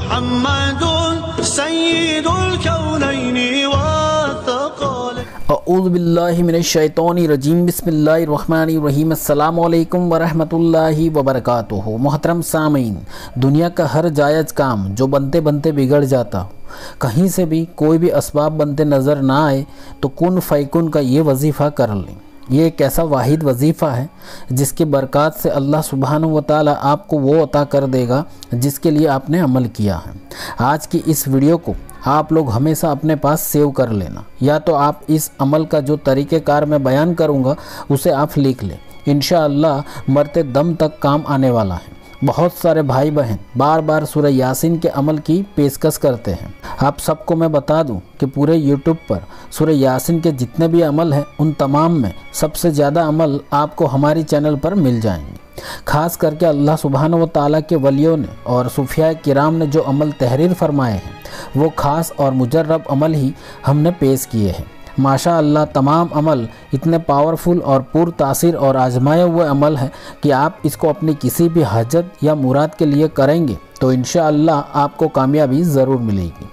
محمد سید الکونین والثقلین۔ اعوذ باللہ من الشیطان الرجیم، بسم اللہ الرحمن الرحیم۔ السلام علیکم ورحمۃ اللہ وبرکاتہ۔ محترم سامعین، دنیا کا ہر جائز کام جو بنتے بنتے بگڑ جاتا، کہیں سے بھی کوئی بھی اسباب بنتے نظر نہ آئے تو کن فیکن کا یہ وظیفہ کر لیں۔ یہ ایک ایسا واحد وظیفہ ہے جس کی برکات سے اللہ سبحانہ و تعالی آپ کو وہ عطا کر دے گا جس کے لیے آپ نے عمل کیا ہے۔ آج کی اس ویڈیو کو آپ لوگ ہمیشہ اپنے پاس سیو کر لینا، یا تو آپ اس عمل کا جو طریقہ کار میں بیان کروں گا اسے آپ لکھ لیں، انشاءاللہ مرتے دم تک کام آنے والا ہے۔ بہت سارے بھائی بہن بار بار سورہ یاسین کے عمل کی پیشکش کرتے ہیں۔ آپ سب کو میں بتا دوں کہ پورے یوٹیوب پر سورہ یاسین کے جتنے بھی عمل ہیں ان تمام میں سب سے زیادہ عمل آپ کو ہماری چینل پر مل جائیں گے۔ خاص کر کے اللہ سبحانہ و تعالیٰ کے ولیوں نے اور صوفیاء کرام نے جو عمل تحریر فرمائے ہیں وہ خاص اور مجرب عمل ہی ہم نے پیش کیے ہیں۔ ماشاء اللہ تمام عمل اتنے پاورفل اور پر تاثیر اور آزمائے ہوئے عمل ہیں کہ آپ اس کو اپنی کسی بھی حاجت یا مراد کے لیے کریں گے تو انشاءاللہ آپ کو کامیابی ضرور ملے گی۔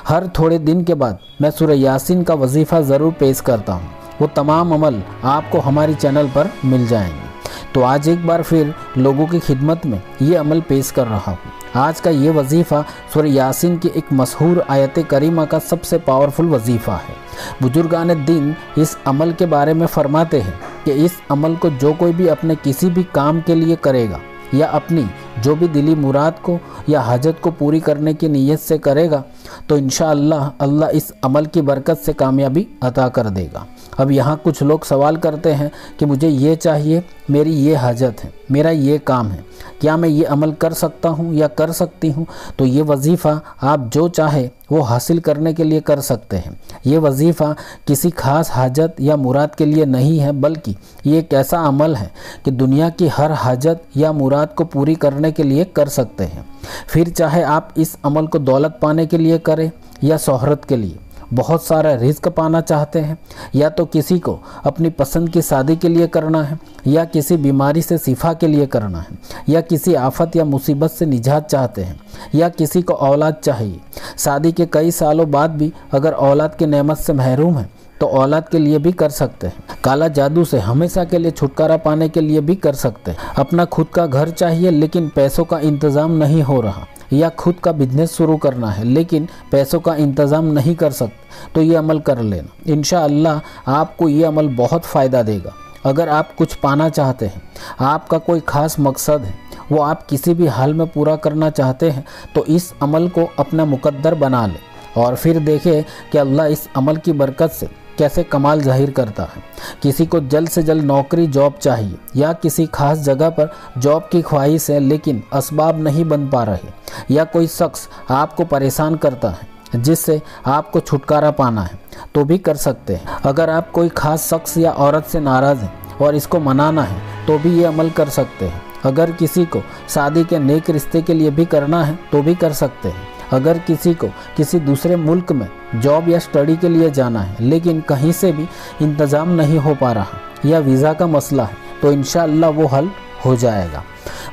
ہر تھوڑے دن کے بعد میں سورہ یاسین کا وظیفہ ضرور پیش کرتا ہوں، وہ تمام عمل آپ کو ہماری چینل پر مل جائیں گے۔ تو آج ایک بار پھر لوگوں کی خدمت میں یہ عمل پیش کر رہا ہوں۔ آج کا یہ وظیفہ سورہ یاسین کی ایک مشہور آیت کریمہ کا سب سے پاورفل وظیفہ ہے۔ بزرگان دین اس عمل کے بارے میں فرماتے ہیں کہ اس عمل کو جو کوئی بھی اپنے کسی بھی کام کے لیے کرے گا یا اپنی جو بھی دلی مراد کو یا حاجت کو پوری کرنے کی نیت سے کرے گا تو انشاءاللہ اللہ اس عمل کی برکت سے کامیابی عطا کر دے گا۔ اب یہاں کچھ لوگ سوال کرتے ہیں کہ مجھے یہ چاہیے، میری یہ حاجت ہے، میرا یہ کام ہے، کیا میں یہ عمل کر سکتا ہوں یا کر سکتی ہوں؟ تو یہ وظیفہ آپ جو چاہے وہ حاصل کرنے کے لیے کر سکتے ہیں۔ یہ وظیفہ کسی خاص حاجت یا مراد کے لیے نہیں ہے، بلکہ یہ ایک ایسا عمل ہے کہ دنیا کی ہر حاجت یا مراد کو پوری کرنے کے لیے کر سکتے ہیں۔ پھر چاہے آپ اس عمل کو دولت پانے کے لیے کریں یا شہرت کے لیے، بہت سارا رزق پانا چاہتے ہیں، یا تو کسی کو اپنی پسند کی شادی کے لیے کرنا ہے، یا کسی بیماری سے شفا کے لیے کرنا ہے، یا کسی آفت یا مصیبت سے نجات چاہتے ہیں، یا کسی کو اولاد چاہیے، شادی کے کئی سالوں بعد بھی اگر اولاد کی نعمت سے محروم ہیں تو اولاد کے لیے بھی کر سکتے ہیں، کالا جادو سے ہمیشہ کے لیے چھٹکارا پانے کے لیے بھی کر سکتے ہیں، اپنا خود کا گھر چاہیے لیکن پیسوں کا انتظام نہیں ہو رہا، یا خود کا بزنس شروع کرنا ہے لیکن پیسوں کا انتظام نہیں کر سکتے تو یہ عمل کر لینا، انشاءاللہ آپ کو یہ عمل بہت فائدہ دے گا۔ اگر آپ کچھ پانا چاہتے ہیں، آپ کا کوئی خاص مقصد ہے، وہ آپ کسی بھی حال میں پورا کرنا چاہتے ہیں تو اس عمل کو اپنا مقدر بنا لیں اور پھر دیکھیں کہ اللہ اس عمل کی برکت سے کیسے کمال ظاہر کرتا ہے۔ کسی کو جلد سے جلد نوکری جاب چاہیے یا کسی خاص جگہ پر جاب کی خواہش ہے لیکن اسباب نہیں بن پا رہے، یا کوئی شخص آپ کو پریشان کرتا ہے جس سے آپ کو چھٹکارا پانا ہے تو بھی کر سکتے ہیں۔ اگر آپ کوئی خاص شخص یا عورت سے ناراض ہیں اور اس کو منانا ہے تو بھی یہ عمل کر سکتے ہیں۔ اگر کسی کو شادی کے نیک رشتے کے لیے بھی کرنا ہے تو بھی کر سکتے ہیں۔ اگر کسی کو کسی دوسرے ملک میں جاب یا اسٹڈی کے لیے جانا ہے لیکن کہیں سے بھی انتظام نہیں ہو پا رہا یا ویزا کا مسئلہ ہے تو انشاءاللہ وہ حل ہو جائے گا۔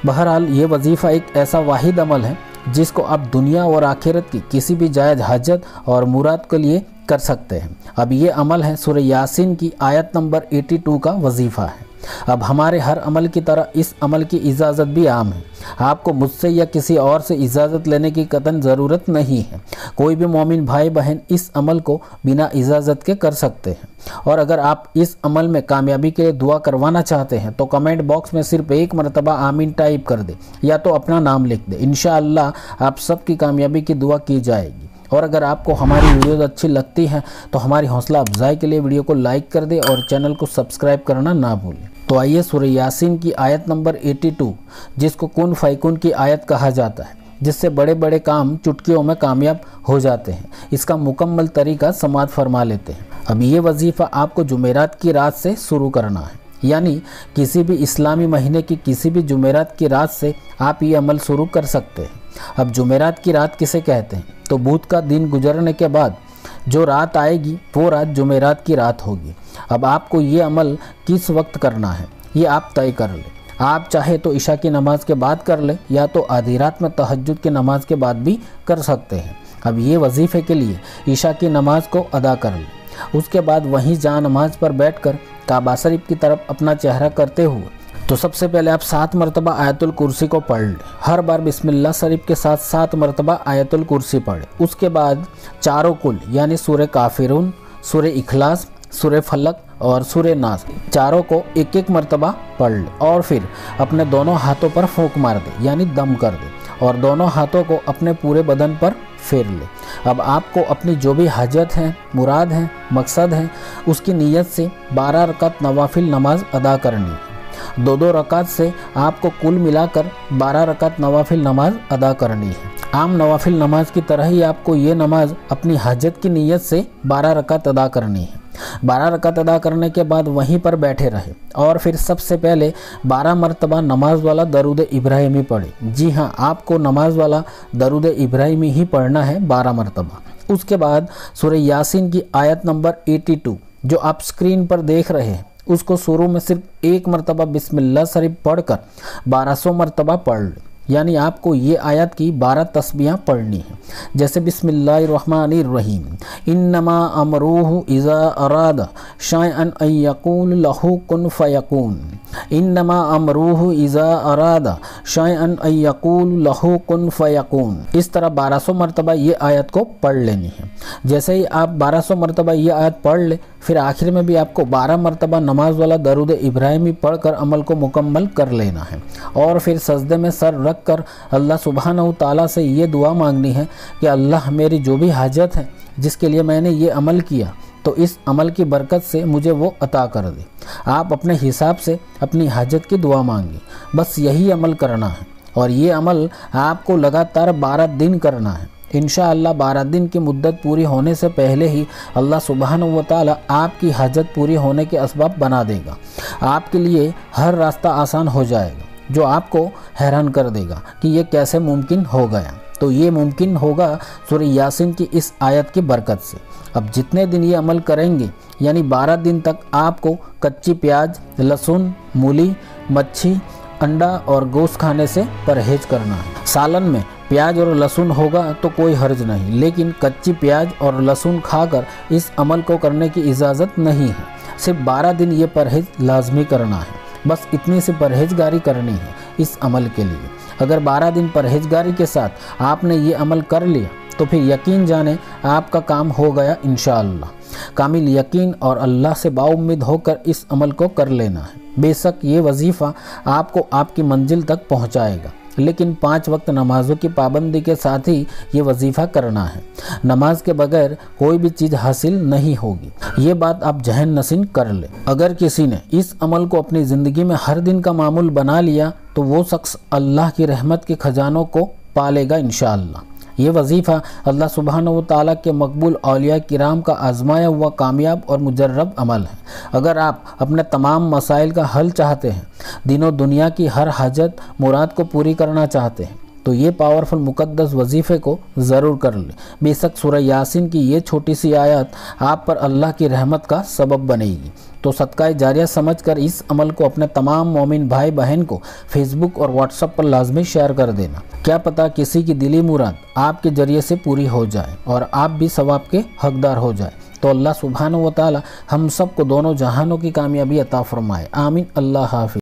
بہرحال یہ وظیفہ ایک ایسا واحد عمل ہے جس کو آپ دنیا اور آخرت کی کسی بھی جائز حاجت اور مراد کے لیے کر سکتے ہیں۔ اب یہ عمل ہے سورہ یاسین کی آیت نمبر 82 کا وظیفہ ہے۔ اب ہمارے ہر عمل کی طرح اس عمل کی اجازت بھی عام ہے، آپ کو مجھ سے یا کسی اور سے اجازت لینے کی قطعاً ضرورت نہیں ہے۔ کوئی بھی مومن بھائی بہن اس عمل کو بنا اجازت کے کر سکتے ہیں، اور اگر آپ اس عمل میں کامیابی کے لیے دعا کروانا چاہتے ہیں تو کمنٹ باکس میں صرف ایک مرتبہ آمین ٹائپ کر دیں یا تو اپنا نام لکھ دیں، انشاءاللہ آپ سب کی کامیابی کی دعا کی جائے گی۔ اور اگر آپ کو ہماری ویڈیوز اچھی لگتی ہیں تو ہماری حوصلہ افزائی کے لیے ویڈیو کو لائک کر دیں اور چینل کو سبسکرائب کرنا نہ بھولیں۔ تو آئیے سورہ یاسین کی آیت نمبر 82 جس کو کن فیکن کی آیت کہا جاتا ہے، جس سے بڑے بڑے کام چٹکیوں میں کامیاب ہو جاتے ہیں، اس کا مکمل طریقہ سماعت فرما لیتے ہیں۔ اب یہ وظیفہ آپ کو جمعرات کی رات سے شروع کرنا ہے، یعنی کسی بھی اسلامی مہینے کی کسی بھی جمعرات کی رات سے آپ یہ عمل شروع کر سکتے ہیں۔ اب جمعرات کی رات کسے کہتے ہیں؟ تو بدھ کا دن گزرنے کے بعد جو رات آئے گی وہ رات جمعرات کی رات ہوگی۔ اب آپ کو یہ عمل کس وقت کرنا ہے یہ آپ طے کر لیں۔ آپ چاہے تو عشاء کی نماز کے بعد کر لیں یا تو آدھی رات میں تہجد کی نماز کے بعد بھی کر سکتے ہیں۔ اب یہ وظیفے کے لیے عشاء کی نماز کو ادا کر لیں، اس کے بعد وہیں جہاں نماز پر بیٹھ کر کعبہ شریف کی طرف اپنا چہرہ کرتے ہوئے تو سب سے پہلے آپ 7 مرتبہ آیت الکرسی کو پڑھ لیں۔ ہر بار بسم اللہ شریف کے ساتھ 7 مرتبہ آیت الکرسی پڑھیں۔ اس کے بعد چاروں کل یعنی سورہ کافرون، سورہ اخلاص، سورہ فلق اور سورہ ناس چاروں کو ایک ایک مرتبہ پڑھ لیں اور پھر اپنے دونوں ہاتھوں پر پھونک مار دیں یعنی دم کر دیں اور دونوں ہاتھوں کو اپنے پورے بدن پر پھیر لیں۔ اب آپ کو اپنی جو بھی حاجت ہے، مراد ہے، مقصد ہے، اس کی نیت سے 12 رکعت نوافل نماز ادا کرنی ہے۔ 2 رکعت سے آپ کو کل ملا کر 12 رکعت نوافل نماز ادا کرنی ہے۔ عام نوافل نماز کی طرح ہی آپ کو یہ نماز اپنی حاجت کی نیت سے 12 رکعت ادا کرنی ہے۔ 12 رکعت ادا کرنے کے بعد وہیں پر بیٹھے رہے اور پھر سب سے پہلے 12 مرتبہ نماز والا درود ابراہیمی پڑھے۔ جی ہاں، آپ کو نماز والا درود ابراہیمی ہی پڑھنا ہے 12 مرتبہ۔ اس کے بعد سورہ یاسین کی آیت نمبر 82 جو آپ سکرین پر دیکھ رہے ہیں، اس کو شروع میں صرف 1 مرتبہ بسم اللہ شریف پڑھ کر 1200 مرتبہ پڑھ لیں، یعنی آپ کو یہ آیت کی 12 تسبیحاں پڑھنی ہیں، جیسے بسم اللہ الرحمن الرحیم، انما امروہ اذا اراد شیئا ان یقول لہ کن فیکون، انما امروہ اذا اراد شیئا ان یقول لہ کن فیکون۔ اس طرح 1200 مرتبہ یہ آیت کو پڑھ لینی ہے۔ جیسے ہی آپ 1200 مرتبہ یہ آیت پڑھ لیں، پھر آخر میں بھی آپ کو 12 مرتبہ نماز والا درود ابراہیمی پڑھ کر عمل کو مکمل کر لینا ہے اور پھر سجدے میں سر رکھ کر اللہ سبحانہ و تعالیٰ سے یہ دعا مانگنی ہے کہ اللہ میری جو بھی حاجت ہے جس کے لیے میں نے یہ عمل کیا تو اس عمل کی برکت سے مجھے وہ عطا کر دے۔ آپ اپنے حساب سے اپنی حاجت کی دعا مانگیں، بس یہی عمل کرنا ہے اور یہ عمل آپ کو لگاتار 12 دن کرنا ہے۔ انشاءاللہ 12 دن کی مدت پوری ہونے سے پہلے ہی اللہ سبحانہ و تعالیٰ آپ کی حاجت پوری ہونے کے اسباب بنا دے گا۔ آپ کے لیے ہر راستہ آسان ہو جائے گا جو آپ کو حیران کر دے گا کہ یہ کیسے ممکن ہو گیا۔ تو یہ ممکن ہوگا سورہ یاسین کی اس آیت کی برکت سے۔ اب جتنے دن یہ عمل کریں گے یعنی 12 دن تک آپ کو کچی پیاز، لہسن، مولی، مچھی، انڈا اور گوشت کھانے سے پرہیز کرنا ہے۔ سالن میں پیاز اور لہسن ہوگا تو کوئی حرج نہیں، لیکن کچی پیاز اور لہسن کھا کر اس عمل کو کرنے کی اجازت نہیں ہے۔ صرف 12 دن یہ پرہیز لازمی کرنا ہے، بس اتنی سی پرہیزگاری کرنی ہے اس عمل کے لیے۔ اگر 12 دن پرہیزگاری کے ساتھ آپ نے یہ عمل کر لیا تو پھر یقین جانیں آپ کا کام ہو گیا انشاءاللہ۔ کامل یقین اور اللہ سے باامید ہو کر اس عمل کو کر لینا ہے۔ بے شک یہ وظیفہ آپ کو آپ کی منزل تک پہنچائے گا، لیکن 5 وقت نمازوں کی پابندی کے ساتھ ہی یہ وظیفہ کرنا ہے۔ نماز کے بغیر کوئی بھی چیز حاصل نہیں ہوگی، یہ بات آپ ذہن نشین کر لیں۔ اگر کسی نے اس عمل کو اپنی زندگی میں ہر دن کا معمول بنا لیا تو وہ شخص اللہ کی رحمت کے خزانوں کو پالے گا انشاءاللہ۔ یہ وظیفہ اللہ سبحانہ و تعالیٰ کے مقبول اولیاء کرام کا آزمایا ہوا کامیاب اور مجرب عمل ہے۔ اگر آپ اپنے تمام مسائل کا حل چاہتے ہیں، دین و دنیا کی ہر حاجت مراد کو پوری کرنا چاہتے ہیں تو یہ پاورفل مقدس وظیفے کو ضرور کر لیں۔ بے شک سورہ یاسین کی یہ چھوٹی سی آیت آپ پر اللہ کی رحمت کا سبب بنے گی، تو صدقہ جاریہ سمجھ کر اس عمل کو اپنے تمام مومن بھائی بہن کو فیس بک اور واٹس ایپ پر لازمی شیئر کر دینا۔ کیا پتہ کسی کی دلی مراد آپ کے ذریعے سے پوری ہو جائے اور آپ بھی ثواب کے حقدار ہو جائے۔ تو اللہ سبحانہ و تعالی ہم سب کو دونوں جہانوں کی کامیابی عطا فرمائے، آمین۔ اللہ حافظ۔